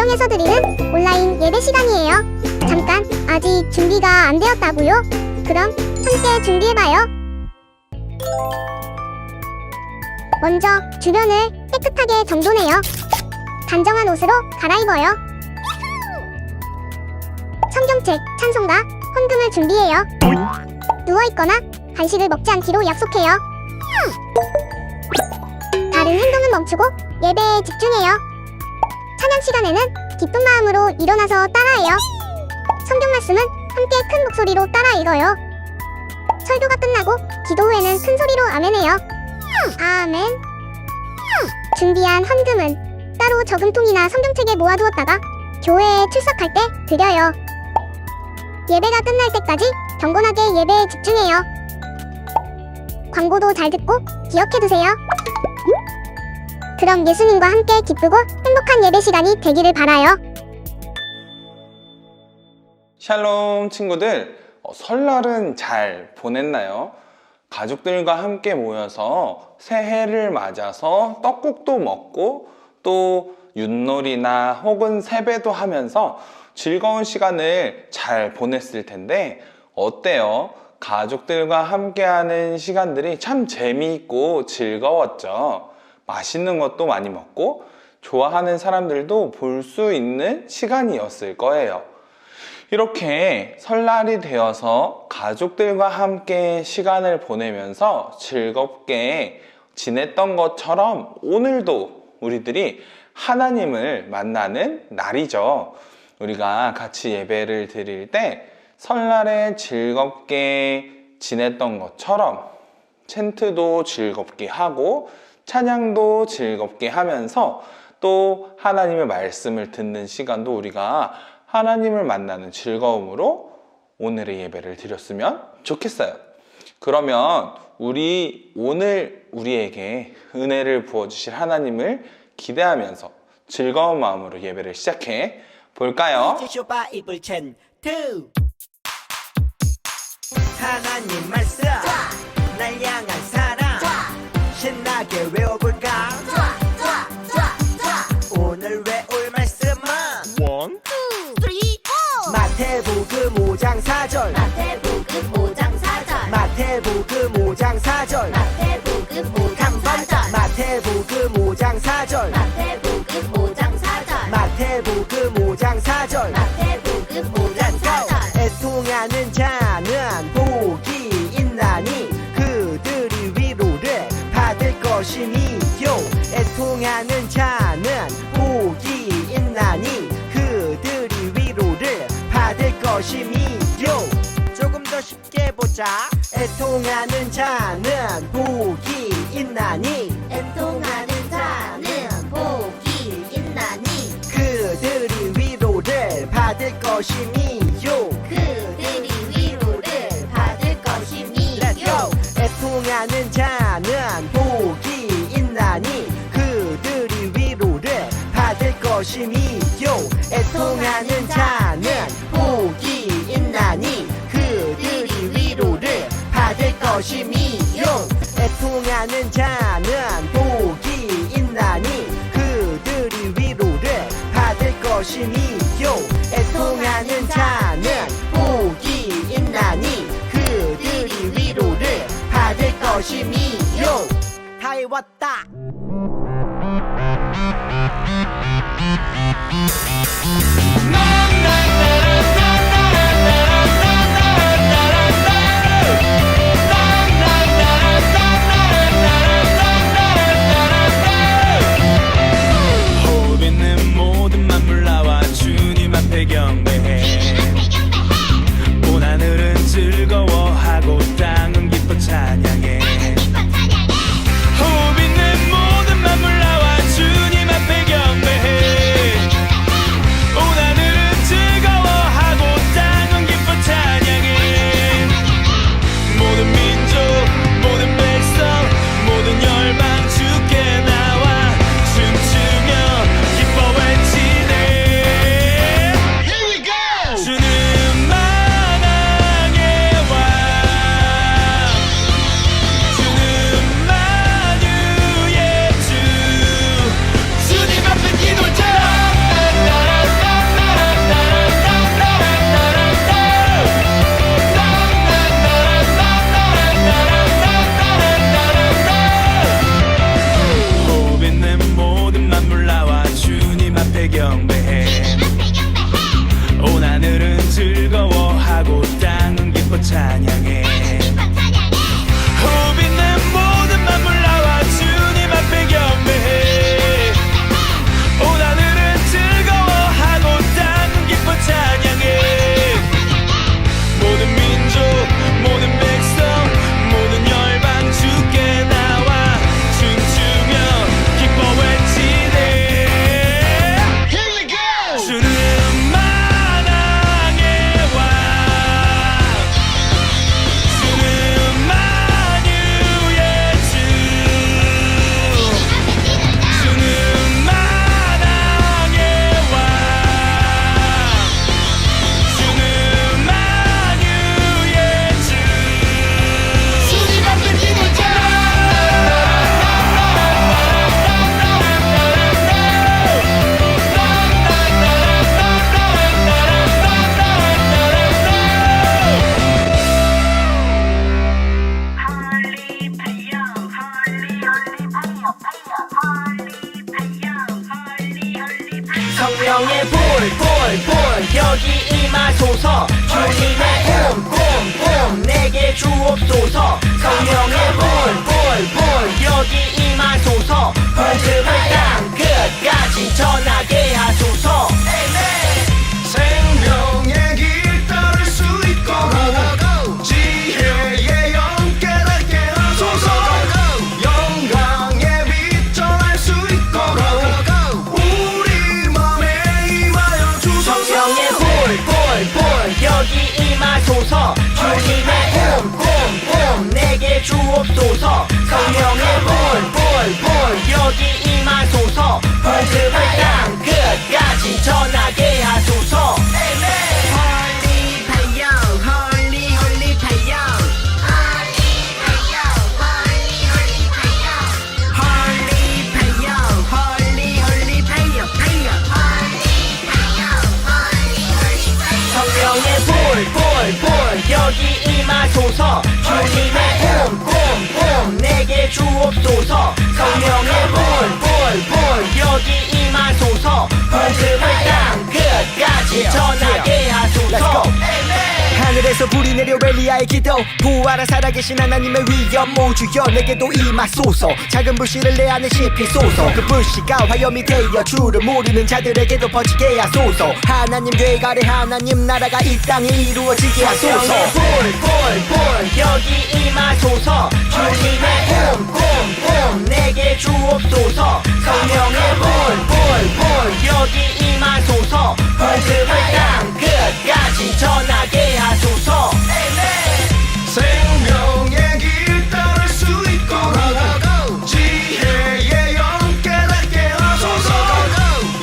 가정에서 드리는 온라인 예배 시간이에요. 잠깐, 아직 준비가 안 되었다고요? 그럼 함께 준비해봐요. 먼저 주변을 깨끗하게 정돈해요. 단정한 옷으로 갈아입어요. 성경책, 찬송가, 헌금을 준비해요. 누워있거나 간식을 먹지 않기로 약속해요. 다른 행동은 멈추고 예배에 집중해요. 찬양 시간에는 기쁜 마음으로 일어나서 따라해요. 성경 말씀은 함께 큰 목소리로 따라 읽어요. 설교가 끝나고 기도 후에는 큰 소리로 아멘해요. 아멘. 준비한 헌금은 따로 저금통이나 성경책에 모아두었다가 교회에 출석할 때 드려요. 예배가 끝날 때까지 경건하게 예배에 집중해요. 광고도 잘 듣고 기억해두세요. 그럼 예수님과 함께 기쁘고 행복한 예배 시간이 되기를 바라요. 샬롬 친구들, 설날은 잘 보냈나요? 가족들과 함께 모여서 새해를 맞아서 떡국도 먹고 또 윷놀이나 혹은 세배도 하면서 즐거운 시간을 잘 보냈을 텐데 어때요? 가족들과 함께하는 시간들이 참 재미있고 즐거웠죠. 맛있는 것도 많이 먹고 좋아하는 사람들도 볼 수 있는 시간이었을 거예요. 이렇게 설날이 되어서 가족들과 함께 시간을 보내면서 즐겁게 지냈던 것처럼 오늘도 우리들이 하나님을 만나는 날이죠. 우리가 같이 예배를 드릴 때 설날에 즐겁게 지냈던 것처럼 챈트도 즐겁게 하고 찬양도 즐겁게 하면서 또 하나님의 말씀을 듣는 시간도 우리가 하나님을 만나는 즐거움으로 오늘의 예배를 드렸으면 좋겠어요. 그러면 우리 오늘 우리에게 은혜를 부어주실 하나님을 기대하면서 즐거운 마음으로 예배를 시작해 볼까요? 하나님 말씀 날 향한 사랑 신나게 외워볼까? 오늘 외울 말씀은 1, 2, 3, 4 마태복음 5장 4절 마태복음 5장 4절 마태복음 5장 4절 마태복음 5장 4절 마태복음 5장 4절 마태복음 5장 4절 마태복음 5장 4절 마태복음 5장 4절 애통하는 자는 복이 있나니 그들이 위로를 받을 것이니요. 애통하는 자는 복이 있나니 그들이 위로를 받을 것이니요. 조금 더 쉽게 보자. 애통하는 자는 복이 있나니 애통하는 자는 복이 있나니 그들이 위로를 받을 것이니요. 그들이 위로를 받을 것이니요. 애통하는 자는 복이 있나니 그들이 위로를 받을 것이니요. 애통하는 자는 복이 있나니 그들이 위로를 받을 것이니요. 애통하는 자는 복이 있나니 그들이 위로를 받을 것이니요. 애통하는 자는 복이 있나니 그들이 위로를 받을 것이니요. 다 외웠다. 호흡 있는 모든 만물 나와 주님 앞에 경배해. 온 하늘은 즐거워하고 땅은 기뻐 찬양해. 호흡 있는 여기 임하소서. 주님의 꿈 내게 주옵소서. 성령의 불 여기 임하소서. 복음을 땅 끝까지 전하게 하소서. 생명의 길 따를 수 있도록 지혜의 영 깨닫게 하소서. 영광의 빛 전할 수 있도록 우리 맘에 임하여 주소서. 성령의 불 여기 임하소서. 주님의 꿈 내게 주옵소서. 성령의 불 여기 임하소서. 복음을 땅 끝까지 전하게 하소서. 홀리 파영 홀리 파영 홀리 파영 성령의 불 여기 임하소서. 주님의 꿈 내게 주옵소서. 성령의 불 여기 임하소서. 복음을 땅 끝까지 전하게 하소서. 하늘에서 불이 내려 엘리야의 기도. 부활한 살아계신 하나님의 위엄 모주여 내게도 임하소서. 작은 불씨를 내 안에 씹히소서. 그 불씨가 화염이 되어 주를 모르는 자들에게도 퍼지게 하소서. 하나님 계획 아래 하나님 나라가 이 땅에 이루어지게 하소서. 불 여기 임하소서. 주님의 꿈 내게 주옵소서. 성령의 불 여기 임하소서. 복음을 땅 끝까지 전하게 하소서. 생명의 길 따를 수 있도록 지혜의 영 깨닫게 하소서.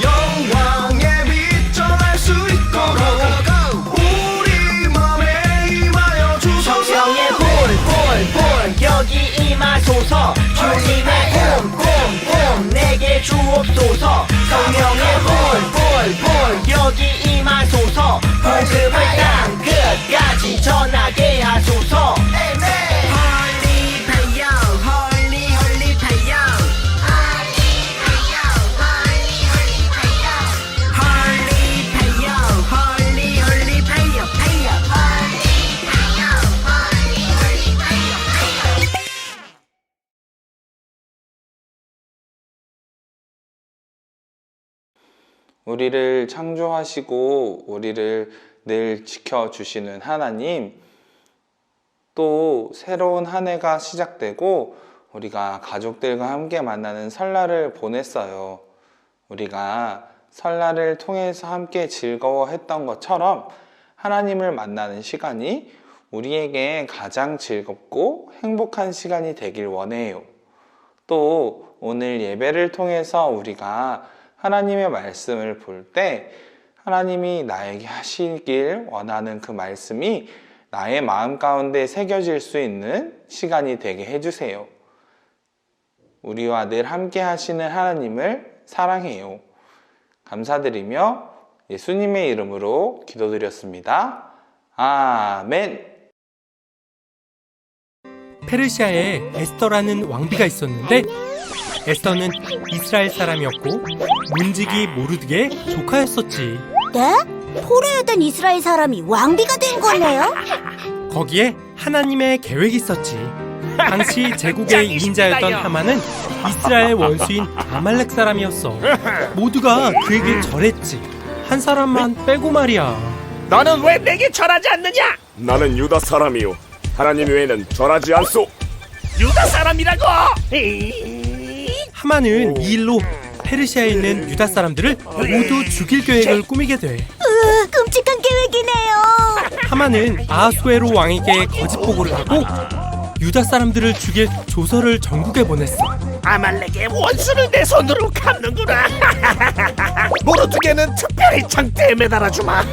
영광의 빛 전할 수 있도록 우리 맘에 임하여 주소서. 성령의 불 여기 임하소서. 주님의 꿈 내게 주옵소서. 성령의 불 여기 임하소서. 복음을 땅 끝까지 전하게 하소서. 홀리 파영 홀리 파영 홀리 파영 우리를 창조하시고 우리를 늘 지켜주시는 하나님, 또 새로운 한 해가 시작되고 우리가 가족들과 함께 만나는 설날을 보냈어요. 우리가 설날을 통해서 함께 즐거워했던 것처럼 하나님을 만나는 시간이 우리에게 가장 즐겁고 행복한 시간이 되길 원해요. 또 오늘 예배를 통해서 우리가 하나님의 말씀을 볼 때 하나님이 나에게 하시길 원하는 그 말씀이 나의 마음 가운데 새겨질 수 있는 시간이 되게 해주세요. 우리와 늘 함께 하시는 하나님을 사랑해요. 감사드리며 예수님의 이름으로 기도드렸습니다. 아멘. 페르시아에 에스더라는 왕비가 있었는데 에스더는 이스라엘 사람이었고 문지기 모르드게의 조카였었지. 네? 포로였던 이스라엘 사람이 왕비가 된 거네요? 거기에 하나님의 계획이 있었지. 당시 제국의 2인자였던 하만은 이스라엘 원수인 아말렉 사람이었어. 모두가 그에게 절했지. 한 사람만 빼고 말이야. 너는 왜 내게 절하지 않느냐? 나는 유다 사람이요 하나님 외에는 절하지 않소. 유다 사람이라고? 하만은 이 일로 페르시아에 있는 유다 사람들을 모두 죽일 계획을 꾸미게 돼. 끔찍한 계획이네요. 하만은 아하수에로 왕에게 거짓 보고를 하고 유다 사람들을 죽일 조서를 전국에 보냈어. 아말렉의 원수를 내 손으로 갚는구나. 모르드게는 특별히 장대에 매달아주마.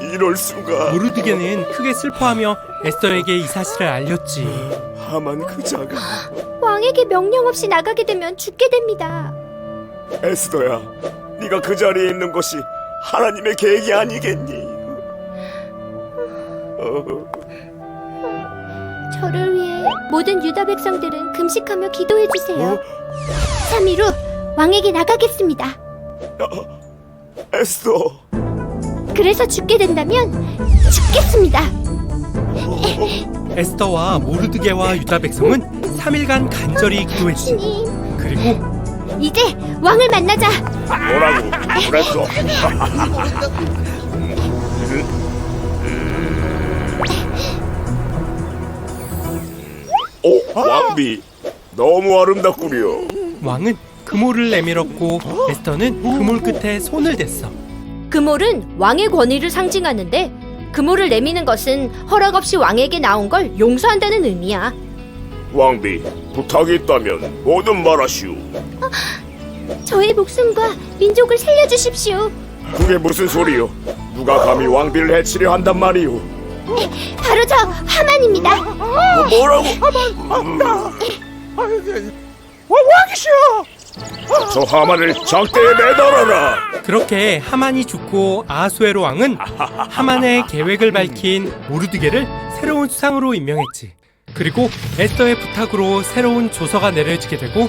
이럴 수가. 모르드게는 크게 슬퍼하며 에스더에게 이 사실을 알렸지. 하만 그 자가. 왕에게 명령 없이 나가게 되면 죽게 됩니다. 에스더야, 네가 그 자리에 있는 것이 하나님의 계획이 아니겠니? 저를 위해 모든 유다 백성들은 금식하며 기도해 주세요. 3일 후 왕에게 나가겠습니다. 에스더. 그래서 죽게 된다면 죽겠습니다. 에스더와 모르드게와 유다 백성은 3일간 간절히 기도했지. 그리고 이제 왕을 만나자. 뭐라고? 그랬어. 왕비, 너무 아름답구려. 왕은 그모를 내밀었고 에스더는 그몰 끝에 손을 댔어. 그몰은 왕의 권위를 상징하는데 그몰을 내미는 것은 허락 없이 왕에게 나온 걸 용서한다는 의미야. 왕비, 부탁이 있다면 뭐든 말하시오. 저의 목숨과 민족을 살려주십시오. 그게 무슨 소리요? 누가 감히 왕비를 해치려 한단 말이오? 바로 저 하만입니다. 뭐라고? 왕이시여! 저 하만을 장대에 매달아라! 그렇게 하만이 죽고 아하수에로 왕은 하만의 계획을 밝힌 모르드게를 새로운 수상으로 임명했지. 그리고 에스더의 부탁으로 새로운 조서가 내려지게 되고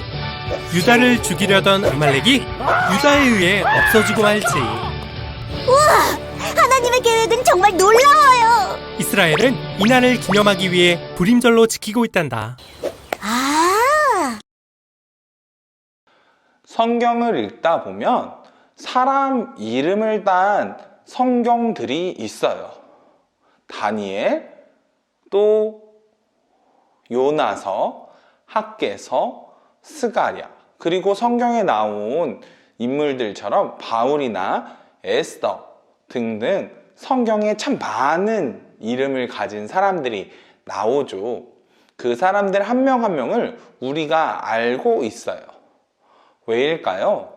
유다를 죽이려던 아말렉이 유다에 의해 없어지고 말지. 하나님의 계획은 정말 놀라워요. 이스라엘은 이날을 기념하기 위해 불임절로 지키고 있단다. 아, 성경을 읽다 보면 사람 이름을 딴 성경들이 있어요. 다니엘, 또 요나서, 학개서, 스가랴, 그리고 성경에 나온 인물들처럼 바울이나 에스더 등등 성경에 참 많은 이름을 가진 사람들이 나오죠. 그 사람들 한 명 한 명을 우리가 알고 있어요. 왜일까요?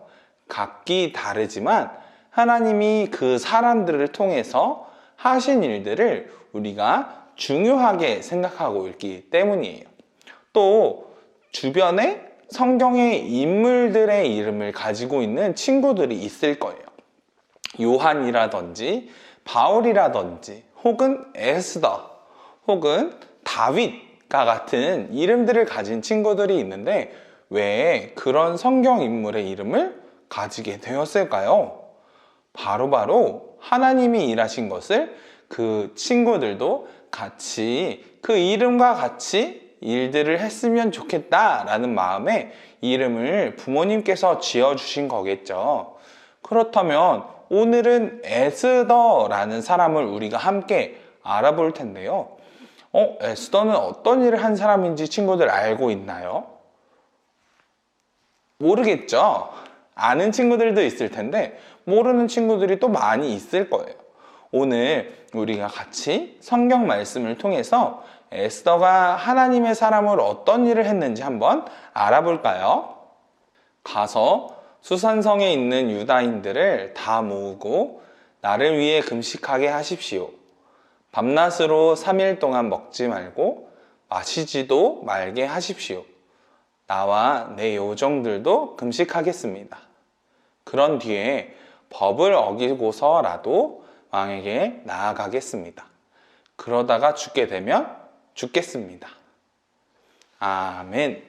각기 다르지만 하나님이 그 사람들을 통해서 하신 일들을 우리가 중요하게 생각하고 있기 때문이에요. 또 주변에 성경의 인물들의 이름을 가지고 있는 친구들이 있을 거예요. 요한이라든지 바울이라든지 혹은 에스더 혹은 다윗과 같은 이름들을 가진 친구들이 있는데 왜 그런 성경 인물의 이름을 가지게 되었을까요? 바로 하나님이 일하신 것을 그 친구들도 같이 그 이름과 같이 일들을 했으면 좋겠다라는 마음에 이름을 부모님께서 지어주신 거겠죠. 그렇다면 오늘은 에스더라는 사람을 우리가 함께 알아볼 텐데요. 에스더는 어떤 일을 한 사람인지 친구들 알고 있나요? 모르겠죠? 아는 친구들도 있을 텐데 모르는 친구들이 또 많이 있을 거예요. 오늘 우리가 같이 성경 말씀을 통해서 에스더가 하나님의 사람으로 어떤 일을 했는지 한번 알아볼까요? 가서 수산성에 있는 유다인들을 다 모으고 나를 위해 금식하게 하십시오. 밤낮으로 3일 동안 먹지 말고 마시지도 말게 하십시오. 나와 내 요정들도 금식하겠습니다. 그런 뒤에 법을 어기고서라도 왕에게 나아가겠습니다. 그러다가 죽게 되면 죽겠습니다. 아멘.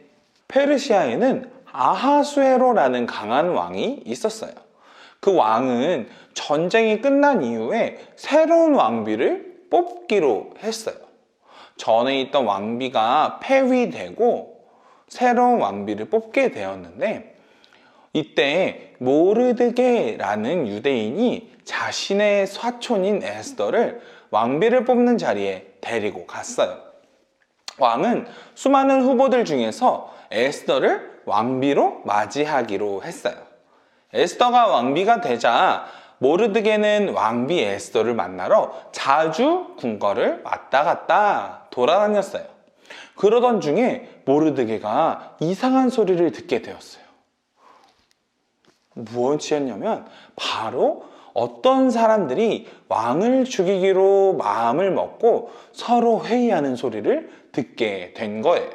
페르시아에는 아하수에로라는 강한 왕이 있었어요. 그 왕은 전쟁이 끝난 이후에 새로운 왕비를 뽑기로 했어요. 전에 있던 왕비가 폐위되고 새로운 왕비를 뽑게 되었는데 이때 모르드게라는 유대인이 자신의 사촌인 에스더를 왕비를 뽑는 자리에 데리고 갔어요. 왕은 수많은 후보들 중에서 에스더를 왕비로 맞이하기로 했어요. 에스더가 왕비가 되자 모르드게는 왕비 에스더를 만나러 자주 궁궐을 왔다 갔다 돌아다녔어요. 그러던 중에 모르드게가 이상한 소리를 듣게 되었어요. 무엇이었냐면 바로 어떤 사람들이 왕을 죽이기로 마음을 먹고 서로 회의하는 소리를 듣게 된 거예요.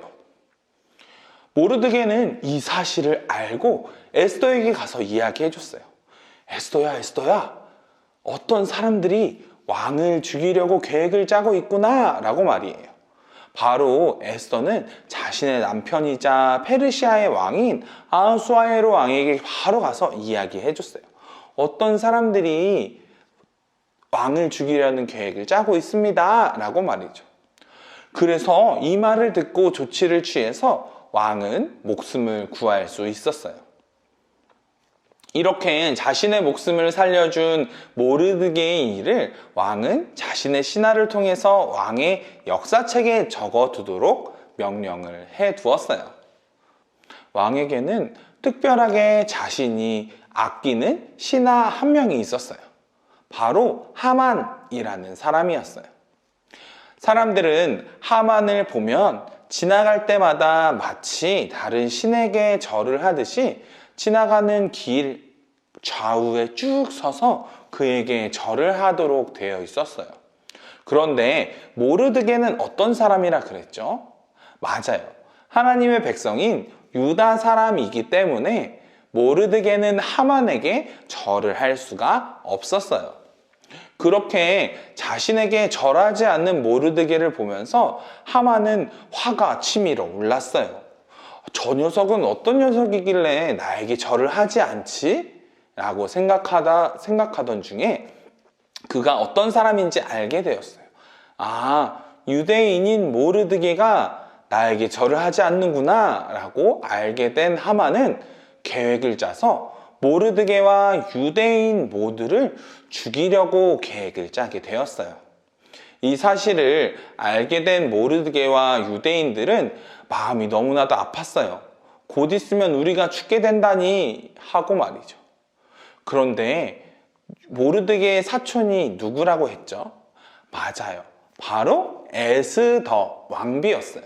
모르드게는 이 사실을 알고 에스더에게 가서 이야기해 줬어요. 에스더야, 어떤 사람들이 왕을 죽이려고 계획을 짜고 있구나 라고 말이에요. 바로 에스더는 자신의 남편이자 페르시아의 왕인 아하수에로 왕에게 바로 가서 이야기해 줬어요. 어떤 사람들이 왕을 죽이려는 계획을 짜고 있습니다 라고 말이죠. 그래서 이 말을 듣고 조치를 취해서 왕은 목숨을 구할 수 있었어요. 이렇게 자신의 목숨을 살려준 모르드게의 일을 왕은 자신의 신하를 통해서 왕의 역사책에 적어두도록 명령을 해두었어요. 왕에게는 특별하게 자신이 아끼는 신하 한 명이 있었어요. 바로 하만이라는 사람이었어요. 사람들은 하만을 보면 지나갈 때마다 마치 다른 신에게 절을 하듯이 지나가는 길 좌우에 쭉 서서 그에게 절을 하도록 되어 있었어요. 그런데 모르드게는 어떤 사람이라 그랬죠? 맞아요. 하나님의 백성인 유다 사람이기 때문에 모르드게는 하만에게 절을 할 수가 없었어요. 그렇게 자신에게 절하지 않는 모르드게를 보면서 하만은 화가 치밀어 올랐어요. 저 녀석은 어떤 녀석이길래 나에게 절을 하지 않지? 라고 생각하던 중에 그가 어떤 사람인지 알게 되었어요. 아, 유대인인 모르드게가 나에게 절을 하지 않는구나 라고 알게 된 하만은 계획을 짜서 모르드게와 유대인 모두를 죽이려고 계획을 짜게 되었어요. 이 사실을 알게 된 모르드게와 유대인들은 마음이 너무나도 아팠어요. 곧 있으면 우리가 죽게 된다니 하고 말이죠. 그런데 모르드게의 사촌이 누구라고 했죠? 맞아요. 바로 에스더 왕비였어요.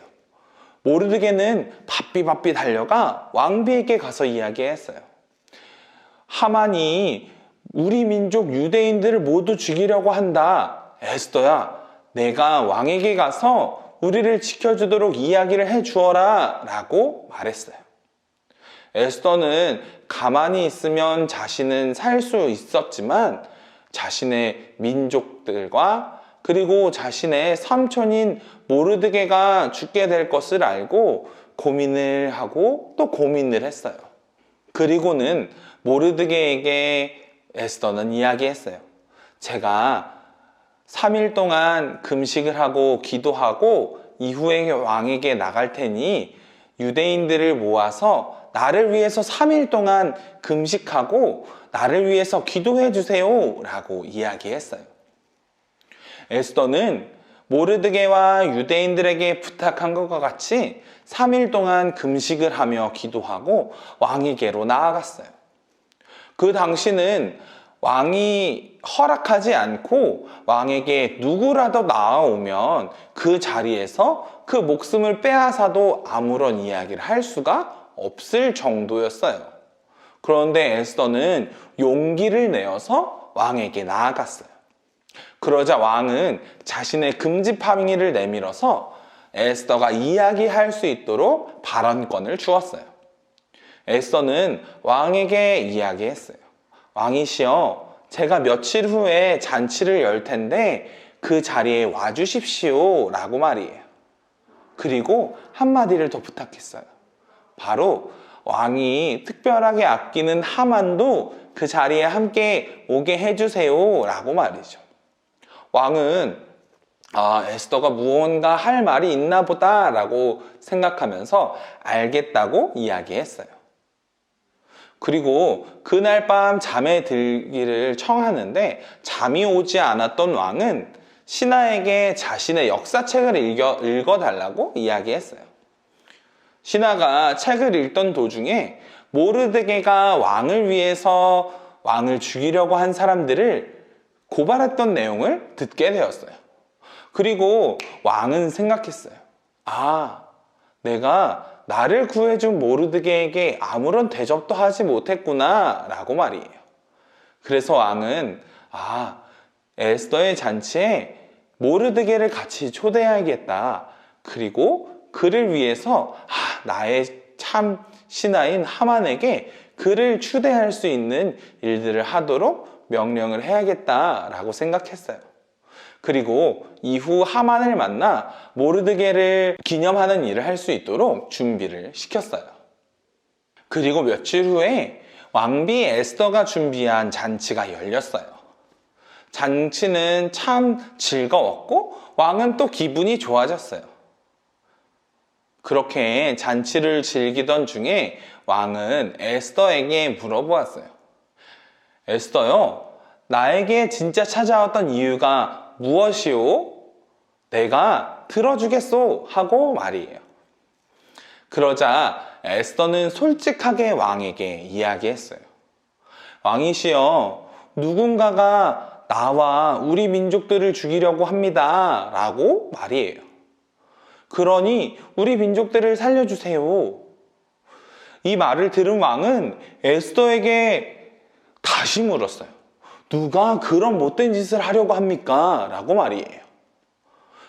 모르드게는 바삐 달려가 왕비에게 가서 이야기했어요. 하만이 우리 민족 유대인들을 모두 죽이려고 한다. 에스더야, 내가 왕에게 가서 우리를 지켜주도록 이야기를 해주어라 라고 말했어요. 에스더는 가만히 있으면 자신은 살 수 있었지만 자신의 민족들과 그리고 자신의 삼촌인 모르드게가 죽게 될 것을 알고 고민을 하고 또 고민을 했어요. 그리고는 모르드게에게 에스더는 이야기했어요. 제가 3일 동안 금식을 하고 기도하고 이후에 왕에게 나갈 테니 유대인들을 모아서 나를 위해서 3일 동안 금식하고 나를 위해서 기도해 주세요 라고 이야기했어요. 에스더는 모르드게와 유대인들에게 부탁한 것과 같이 3일 동안 금식을 하며 기도하고 왕에게로 나아갔어요. 그 당시는 왕이 허락하지 않고 왕에게 누구라도 나아오면 그 자리에서 그 목숨을 빼앗아도 아무런 이야기를 할 수가 없을 정도였어요. 그런데 에스더는 용기를 내어서 왕에게 나아갔어요. 그러자 왕은 자신의 금지파밍이를 내밀어서 에스더가 이야기할 수 있도록 발언권을 주었어요. 에스더는 왕에게 이야기했어요. 왕이시여, 제가 며칠 후에 잔치를 열 텐데 그 자리에 와주십시오 라고 말이에요. 그리고 한마디를 더 부탁했어요. 바로 왕이 특별하게 아끼는 하만도 그 자리에 함께 오게 해주세요 라고 말이죠. 왕은 에스더가 무언가 할 말이 있나 보다 라고 생각하면서 알겠다고 이야기했어요. 그리고 그날 밤 잠에 들기를 청하는데 잠이 오지 않았던 왕은 신하에게 자신의 역사책을 읽어달라고 이야기했어요. 신하가 책을 읽던 도중에 모르드게가 왕을 위해서 왕을 죽이려고 한 사람들을 고발했던 내용을 듣게 되었어요. 그리고 왕은 생각했어요. 내가 나를 구해준 모르드게에게 아무런 대접도 하지 못했구나 라고 말이에요. 그래서 왕은 에스더의 잔치에 모르드게를 같이 초대해야겠다. 그리고 그를 위해서 나의 참 신하인 하만에게 그를 추대할 수 있는 일들을 하도록 명령을 해야겠다라고 생각했어요. 그리고 이후 하만을 만나 모르드게를 기념하는 일을 할 수 있도록 준비를 시켰어요. 그리고 며칠 후에 왕비 에스더가 준비한 잔치가 열렸어요. 잔치는 참 즐거웠고 왕은 또 기분이 좋아졌어요. 그렇게 잔치를 즐기던 중에 왕은 에스더에게 물어보았어요. 에스더요, 나에게 진짜 찾아왔던 이유가 무엇이오? 내가 들어주겠소 하고 말이에요. 그러자 에스더는 솔직하게 왕에게 이야기했어요. 왕이시여, 누군가가 나와 우리 민족들을 죽이려고 합니다 라고 말이에요. 그러니 우리 민족들을 살려주세요. 이 말을 들은 왕은 에스더에게 다시 물었어요. 누가 그런 못된 짓을 하려고 합니까? 라고 말이에요.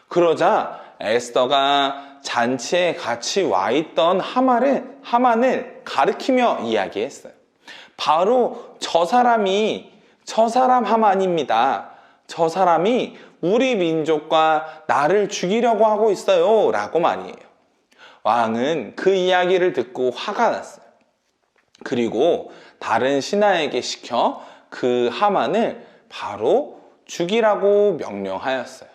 그러자 에스더가 잔치에 같이 와 있던 하만을 가리키며 이야기했어요. 바로 저 사람 하만입니다. 저 사람이 우리 민족과 나를 죽이려고 하고 있어요 라고 말이에요. 왕은 그 이야기를 듣고 화가 났어요. 그리고 다른 신하에게 시켜 그 하만을 바로 죽이라고 명령하였어요.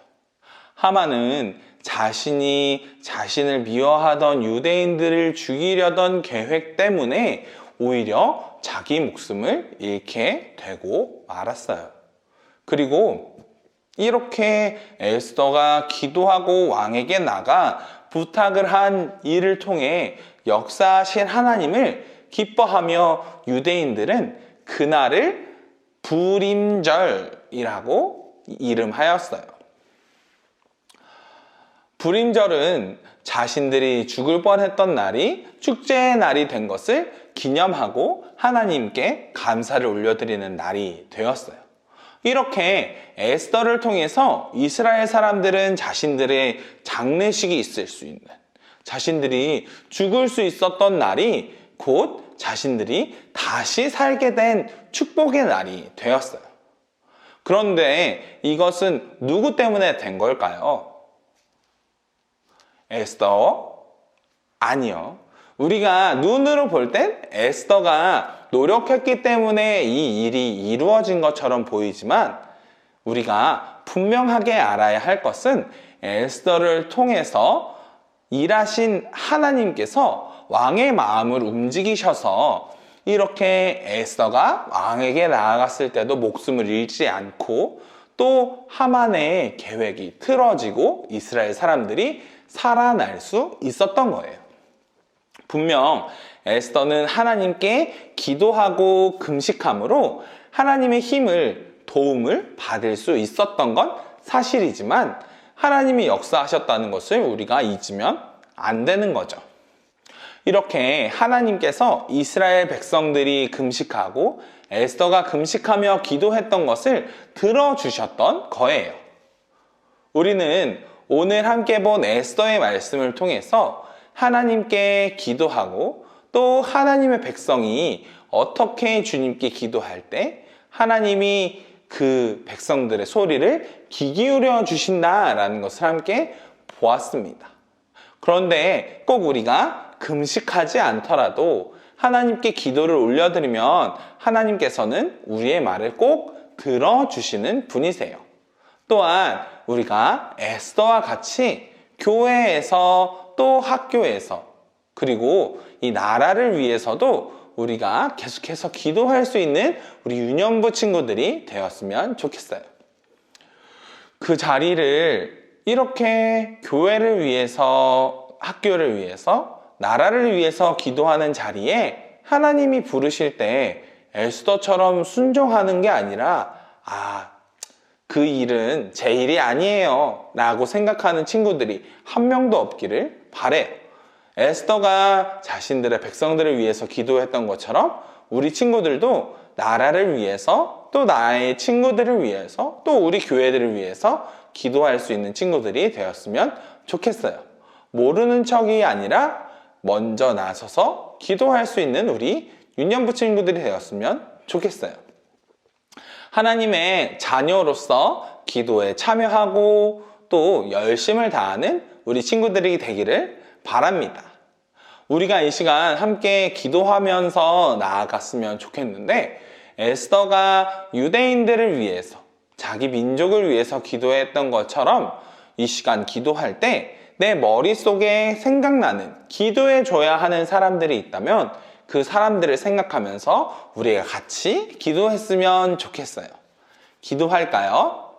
하만은 자신이 자신을 미워하던 유대인들을 죽이려던 계획 때문에 오히려 자기 목숨을 잃게 되고 말았어요. 그리고 이렇게 에스더가 기도하고 왕에게 나가 부탁을 한 일을 통해 역사하신 하나님을 기뻐하며 유대인들은 그날을 부림절이라고 이름하였어요. 부림절은 자신들이 죽을 뻔했던 날이 축제의 날이 된 것을 기념하고 하나님께 감사를 올려드리는 날이 되었어요. 이렇게 에스더를 통해서 이스라엘 사람들은 자신들의 장례식이 있을 수 있는, 자신들이 죽을 수 있었던 날이 곧 자신들이 다시 살게 된 축복의 날이 되었어요. 그런데 이것은 누구 때문에 된 걸까요? 에스더? 아니요. 우리가 눈으로 볼 땐 에스더가 노력했기 때문에 이 일이 이루어진 것처럼 보이지만 우리가 분명하게 알아야 할 것은 에스더를 통해서 일하신 하나님께서 왕의 마음을 움직이셔서 이렇게 에스더가 왕에게 나아갔을 때도 목숨을 잃지 않고 또 하만의 계획이 틀어지고 이스라엘 사람들이 살아날 수 있었던 거예요. 분명 에스더는 하나님께 기도하고 금식함으로 하나님의 도움을 받을 수 있었던 건 사실이지만 하나님이 역사하셨다는 것을 우리가 잊으면 안 되는 거죠. 이렇게 하나님께서 이스라엘 백성들이 금식하고 에스더가 금식하며 기도했던 것을 들어주셨던 거예요. 우리는 오늘 함께 본 에스더의 말씀을 통해서 하나님께 기도하고 또 하나님의 백성이 어떻게 주님께 기도할 때 하나님이 그 백성들의 소리를 귀 기울여 주신다라는 것을 함께 보았습니다. 그런데 꼭 우리가 금식하지 않더라도 하나님께 기도를 올려드리면 하나님께서는 우리의 말을 꼭 들어주시는 분이세요. 또한 우리가 에스더와 같이 교회에서 또 학교에서 그리고 이 나라를 위해서도 우리가 계속해서 기도할 수 있는 우리 유년부 친구들이 되었으면 좋겠어요. 그 자리를 이렇게 교회를 위해서, 학교를 위해서, 나라를 위해서 기도하는 자리에 하나님이 부르실 때 에스더처럼 순종하는 게 아니라 그 일은 제 일이 아니에요 라고 생각하는 친구들이 한 명도 없기를 바래요. 에스더가 자신들의 백성들을 위해서 기도했던 것처럼 우리 친구들도 나라를 위해서 또 나의 친구들을 위해서 또 우리 교회들을 위해서 기도할 수 있는 친구들이 되었으면 좋겠어요. 모르는 척이 아니라 먼저 나서서 기도할 수 있는 우리 유년부 친구들이 되었으면 좋겠어요. 하나님의 자녀로서 기도에 참여하고 또 열심을 다하는 우리 친구들이 되기를 바랍니다. 우리가 이 시간 함께 기도하면서 나아갔으면 좋겠는데, 에스더가 유대인들을 위해서, 자기 민족을 위해서 기도했던 것처럼 이 시간 기도할 때 내 머릿속에 생각나는, 기도해줘야 하는 사람들이 있다면 그 사람들을 생각하면서 우리가 같이 기도했으면 좋겠어요. 기도할까요?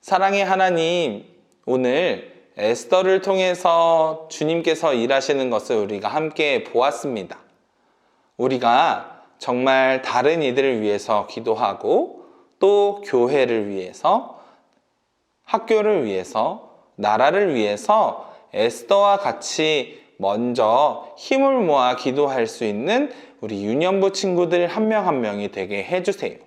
사랑의 하나님, 오늘 에스더를 통해서 주님께서 일하시는 것을 우리가 함께 보았습니다. 우리가 정말 다른 이들을 위해서 기도하고 또 교회를 위해서, 학교를 위해서, 나라를 위해서 에스더와 같이 먼저 힘을 모아 기도할 수 있는 우리 유년부 친구들 한 명 한 명이 되게 해주세요.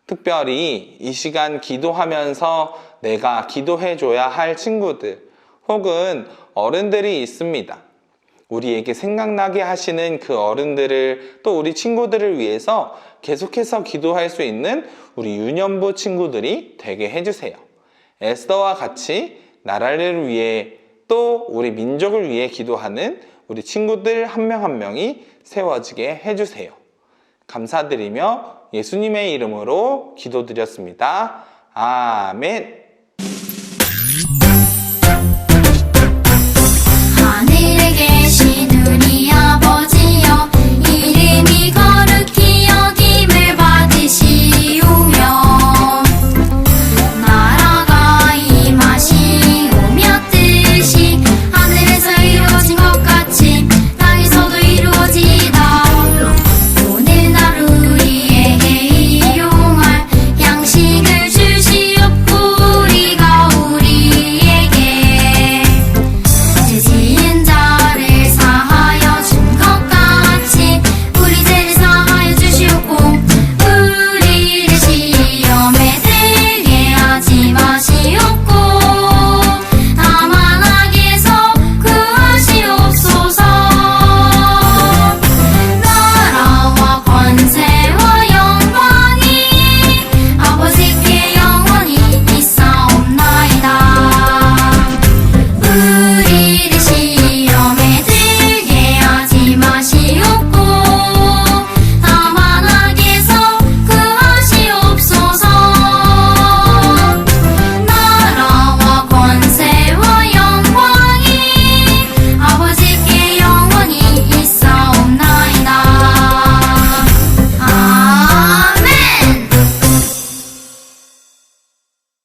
특별히 이 시간 기도하면서 내가 기도해줘야 할 친구들 혹은 어른들이 있습니다. 우리에게 생각나게 하시는 그 어른들을, 또 우리 친구들을 위해서 계속해서 기도할 수 있는 우리 유년부 친구들이 되게 해주세요. 에스더와 같이 나라를 위해 또 우리 민족을 위해 기도하는 우리 친구들 한 명 한 명이 세워지게 해주세요. 감사드리며 예수님의 이름으로 기도드렸습니다. 아멘.